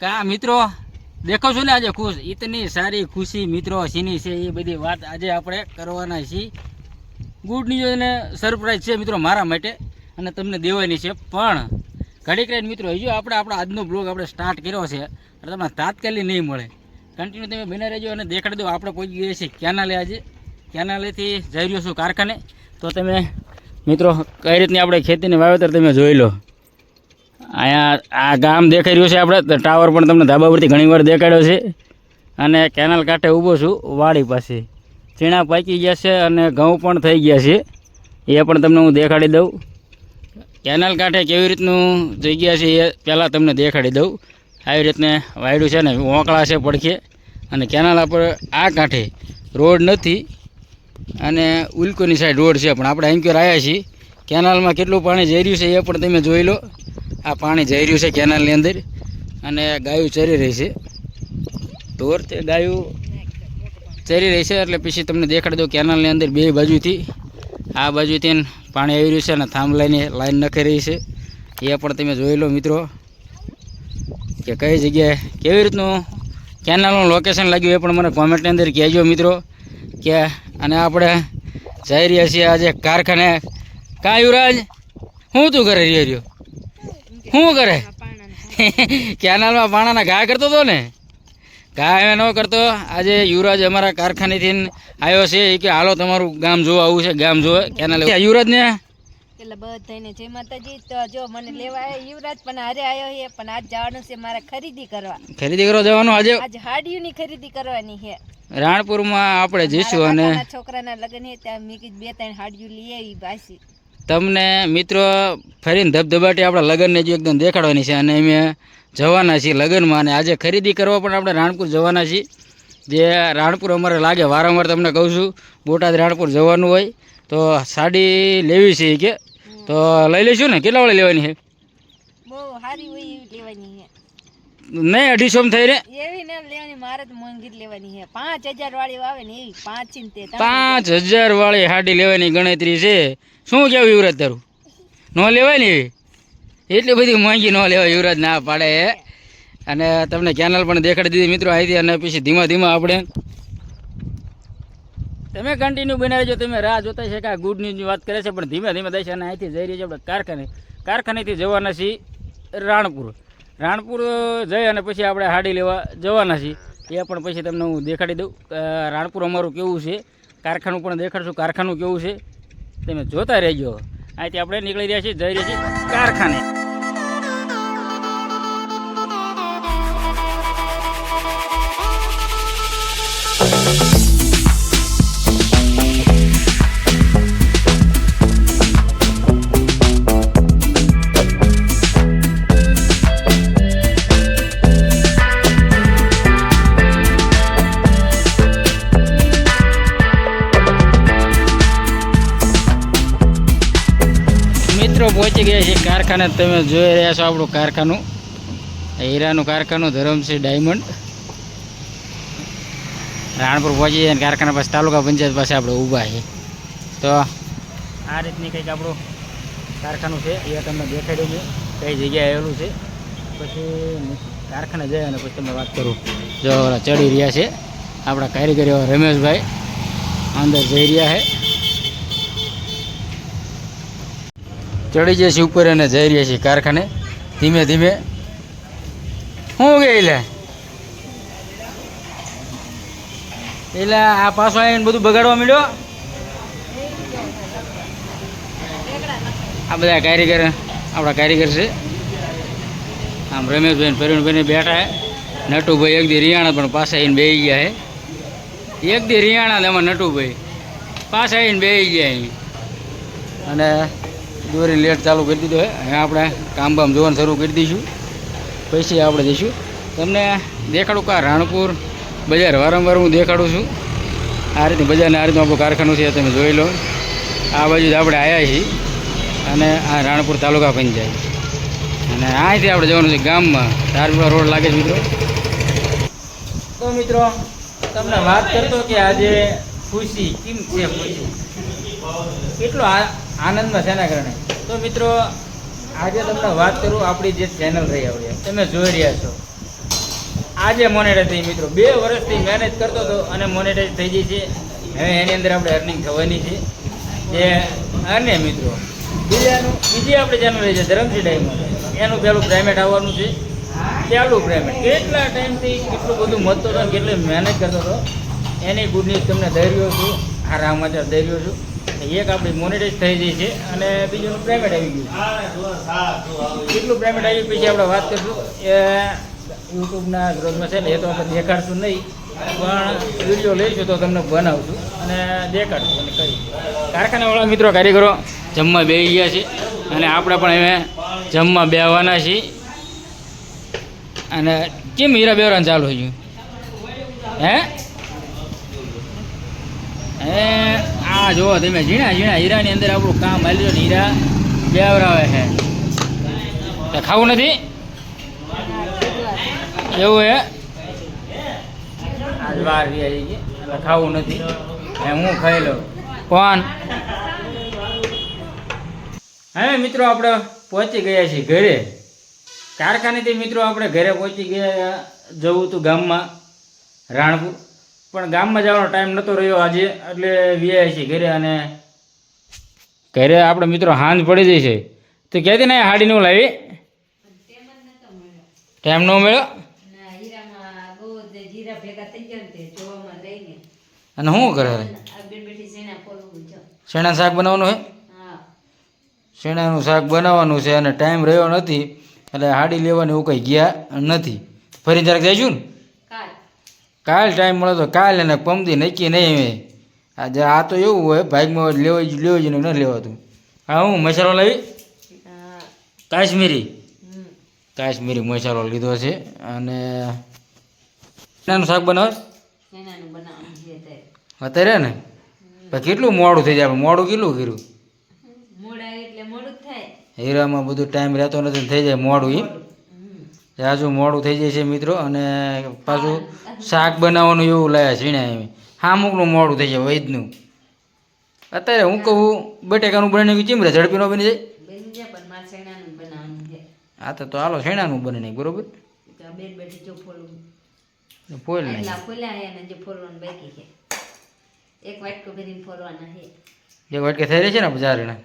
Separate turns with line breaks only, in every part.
કા મિત્રો દેખો છો ને આજે ખુશ ઇતની સારી ખુશી મિત્રો સીની છે એ બધી વાત આજે આપણે કરવાના છીએ. ગુડ ન્યૂઝ અને સરપ્રાઈઝ છે મિત્રો મારા માટે અને તમને દેવાની છે. પણ ઘડીક રહીને મિત્રો હજુ આપણો આજનો બ્લોગ આપણે સ્ટાર્ટ કર્યો છે એટલે તમને તાત્કાલિક નહીં મળે. કન્ટિન્યુ તમે બને રહેજો અને દેખાડી દો. આપણે પહોંચી ગયા છીએ કેનાલે. આજે કેનાલેથી જઈ રહ્યો છું કારખાને. તો તમે મિત્રો કઈ રીતની આપણે ખેતીની વાવેતર તમે જોઈ લો. અહીંયા આ ગામ દેખાઈ રહ્યું છે. આપણે ટાવર પણ તમને ધાબા પરથી ઘણીવાર દેખાડ્યો છે. અને કેનાલ કાંઠે ઊભો છું વાડી પાસે. ચીણા પાકી ગયા છે અને ઘઉં પણ થઈ ગયા છે. એ પણ તમને હું દેખાડી દઉં. કેનાલ કાંઠે કેવી રીતનું જગ્યા છે એ પહેલાં તમને દેખાડી દઉં. આવી રીતને વાયડું છે ને ઓંકળા છે પડખે. અને કેનાલ પર આ કાંઠે રોડ નથી અને ઉલ્કોની સાઈડ રોડ છે. પણ આપણે અહીંકર આવ્યા છીએ. કેનાલમાં કેટલું પાણી જઈ રહ્યું છે એ પણ તમે જોઈ લો. આ પાણી જઈ રહ્યું છે કેનાલની અંદર અને ગાયું ચરી રહી છે. ઢોર તે ગાયું ચરી રહી છે એટલે પછી તમને દેખાડી દઉં. કેનાલની અંદર બે બાજુથી આ બાજુથી પાણી આવી રહ્યું છે અને થાંભલાની લાઈન નખાઈ રહી છે. એ પણ તમે જોઈ લો મિત્રો કે કઈ જગ્યાએ કેવી રીતનું કેનાલનું લોકેશન લાગ્યું એ પણ મને કોમેન્ટની અંદર કહેજો મિત્રો. કે અને આપણે જઈ રહ્યા છીએ આજે કારખાને. કાં યુવરાજ શું તું કરે રહ્યો? શું કરે? કેનાલમાં પાણાના ઘા કરતો હતો ને? ઘા એ ન કરતો. આજે યુવરાજ અમારા કારખાનેથી આવ્યો છે. એ કે હાલો તમારું ગામ જોવા આવું છે. ગામ જોવે કેનાલ. યુવરાજ ને
એટલે બધાને જય માતાજી. તો જો મને લેવા આવ્યો યુવરાજ પણ હારે આવ્યો છે. પણ આજ જવાનું છે મારે ખરીદી કરવા.
ખરીદી કરવા જવાનું આજે
હાડીઓની ખરીદી કરવાની છે.
રાણપુરમાં આપણે જઈશું અને
છોકરાના લગ્ન છે ત્યાં મેં કીધું 2-3 હાડીઓ લઈ આવી પાછી.
તમને મિત્રો ફરીને ધબધબાટી આપણા લગ્નને જો એકદમ દેખાડવાની છે. અને અમે જવાના છીએ લગ્નમાં. અને આજે ખરીદી કરવા પણ આપણે રાણપુર જવાના છીએ. જે રાણપુર અમારે લાગે વારંવાર તમને કહું છું. બોટાદ રાણપુર જવાનું હોય તો સાડી લેવી છે કે તો લઈ લઈશું ને. કેટલા વાળી લેવાની છે?
બહુ સારી હોય એવી લેવાની છે.
નહીં 250 થઈ રે
એવી ને લેવાની. મારે તો મોંઘી જ લેવાની છે. 5000 વાળી આવે ને એવી
5000 વાળી સાડી લેવાની ગણતરી છે. શું કેવું યુવરાજ તારું? ન લેવાય ને એવી? એટલી બધી મોંઘી ન લેવાય. યુવરાજ ના પાડે. અને તમને કેનાલ પણ દેખાડી દીધી મિત્રો અહીંથી. અને પછી ધીમા ધીમા આપણે તમે કન્ટિન્યુ બનાવી જો. તમે રાહ જોતા છે કે આ ગુડ ન્યૂઝની વાત કરે છે. પણ ધીમે ધીમે દઈશ. અને અહીંથી જઈ રહી છે આપણે કારખાને. કારખાનેથી જવાના છીએ રાણપુર. રાણપુર જઈ અને પછી આપણે હાડી લેવા જવાના છીએ. એ પણ પછી તમને હું દેખાડી દઉં. રાણપુર અમારું કેવું છે. કારખાનું પણ દેખાડશું કારખાનું કેવું છે. તમે જોતા રહેજો. અહીંથી આપણે નીકળી રહ્યા છીએ જઈ રહ્યા છીએ કારખાને. મિત્રો પહોંચી ગયા છે કારખાને. તમે જોઈ રહ્યા છો આપણું કારખાનું. હીરાનું કારખાનું ધરમસિંહ ડાયમંડ. રાણપુર પહોંચી જાય કારખાના પાસે તાલુકા પંચાયત પાસે આપણે ઊભા છે. તો આ રીતની કંઈક આપણું કારખાનું છે. એ તમને દેખાડી દઉં કઈ જગ્યાએ આવેલું છે. પછી કારખાને જાય અને પછી તમે વાત કરું. જો ચડી રહ્યા છે આપણા કારીગરો રમેશભાઈ અંદર જઈ રહ્યા છે. ચડી જઈએ છીએ ઉપર અને જઈ રહ્યા છીએ કારખાને ધીમે ધીમે. શું કે એટલે આ પાછો આવીને બધું બગાડવા માંડ્યો. આ બધા કારીગર આપણા કારીગર છે. આમ રમેશભાઈ પ્રવીણભાઈ બેઠા હે. નટુભાઈ એક દી રિયાણા પણ પાછા આવીને બેસી ગયા હે. એક દી રિયાણા એમાં નટુભાઈ પાછા આવીને બેસી ગયા અહીં. અને દોરી લેટ ચાલુ કરી દીધો હોય. હવે આપણે કામ બામ જોવાનું શરૂ કરી દઈશું. પછી આપણે જઈશું. તમને દેખાડું કે રાણપુર બજાર વારંવાર હું દેખાડું છું. આ રીતે બજારને આ રીતનું આપણું કારખાનું છે. તમે જોઈ લો. આ બાજુ આપણે આવ્યા છીએ અને આ રાણપુર તાલુકા પંચાયત. અને અહીંથી આપણે જવાનું છે ગામમાં. ધારપુરા રોડ લાગે છે મિત્રો. તો મિત્રો તમને વાત કરતો કે આજે ખુશી કેમ છે. ખુશી કેટલો આનંદમાં છે એના કારણે. તો મિત્રો આજે તમને વાત કરું આપણી જે ચેનલ રહી આપણે તમે જોઈ રહ્યા છો આજે મોનેટાઈઝ થઈ મિત્રો. 2 વર્ષથી મહેનત કરતો હતો અને મોનેટાઈઝ થઈ ગઈ છે. હવે એની અંદર આપણે અર્નિંગ થવાની છે. અને મિત્રો બીજી આપણી ચેનલ રહી છે ધરમસિંહ ડાયમંડ. એનું પહેલું પ્રાઇવેટ આવવાનું છે. પહેલું પ્રાઇવેટ કેટલા ટાઈમથી કેટલું બધું મતતો હતો, કેટલી મહેનત કરતો હતો, એની ગુડ ન્યૂઝ તમને દઈ રહ્યો છું. આ સમાચાર દઈ રહ્યો છું. એક આપણી મોનેટાઈઝ થઈ ગઈ છે અને બીજું પ્રાઇવેટ આવી ગયું છે. કેટલું પ્રાઇવેટ આવી પછી આપણે વાત કરીશું. એ યુટ્યુબના ગ્રોથમાં છે ને એ તો આપણે દેખાડશું નહીં, પણ વિડીયો લઈશું તો તમને બનાવશું અને દેખાડશું અને કરીશું. કારખાનાવાળા મિત્રો કારીગરો જમવા બેસી ગયા છે અને આપણે પણ હવે જમવા બેસવાના છીએ. અને કેમ હીરા બેવરાન ચાલુ થઈ ગયું હે આ જુઓ તમે ઝીણા હીરાની અંદર આપણું કામ હાલ્યું ને હીરા બેવરાવે છે. ખાવું નથી એવું હે આજ વાર આવી ગઈ એટલે ખાવું નથી. હું ખાઈ લઉં. કોણ હવે મિત્રો આપણે પહોંચી ગયા છીએ ઘરે. કારખાનેથી મિત્રો આપણે ઘરે પહોંચી ગયા. જવું હતું ગામમાં રાણપુર, પણ ગામમાં જવાનો ટાઈમ નહોતો રહ્યો આજે, એટલે વ્યાયા છીએ ઘરે. અને ઘરે આપણે મિત્રો હાંજ પડી જઈ છે તો કહેતી ને હાડી નું લાવી ટાઈમ ન મળ્યો. અને શું કરે શેણાનું શાક બનાવવાનું હે? શેણાનું શાક બનાવવાનું છે અને ટાઈમ રહ્યો નથી એટલે હાડી લેવાની એવું કંઈ ગયા નથી. ફરી જરાક જઈશું ને કાલ ટાઈમ મળે તો કાલ એને પમદી નક્કી નહીં. આજે આ તો એવું હોય ભાગમાં લેવાઈ જઈને ન લેવાતું. હા હું મસાલો લાવી કાશ્મીરી મસાલો લીધો છે. અને શેણાનું શાક બનાવે અત્યારે ને કેટલું મોડું થઈ જાય. મોડું કેટલું કર્યું હીરામાં બધું ટાઈમ રહેતો નથી ને થઈ જાય મોડું. એ આજુ મોડું થઈ જાય છે મિત્રો. અને પાછું શાક બનાવવાનું એવું લાયા ઝીણા એમ હામુકનું મોડું થઈ જાય વૈદનું. અત્યારે હું કહું બટેકાનું બની ચીમરે ઝડપી ન બની જાય. હા તો હાલો શેણાનું બને નહીં બરોબર. ફોલ નહીં એક વાટકે થઈ રહી છે ને બજાર ને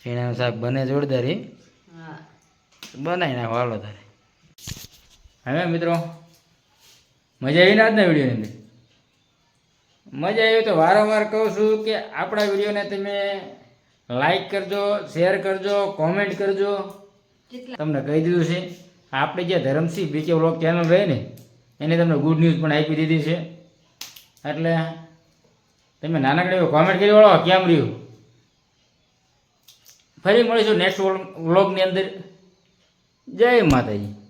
શેણાનું શાક બને જોરદારી બનાવી નાખો હાલો તારે. હવે મિત્રો મજા આવી ને આજના વિડીયોની અંદર? મજા આવી તો વારંવાર કહું છું કે આપણા વિડીયોને તમે લાઈક કરજો, શેર કરજો, કોમેન્ટ કરજો. તમને કહી દીધું છે આપણે જે ધરમસિંહ બીકે વ્લોગ ચેનલ રહી ને એને તમને ગુડ ન્યૂઝ પણ આપી દીધી છે. એટલે તમે નાનકડે એવો કોમેન્ટ કરી વાળો કેમ રહ્યું. ફરી મળીશું નેક્સ્ટ વ્લોગની અંદર. જય માતાજી.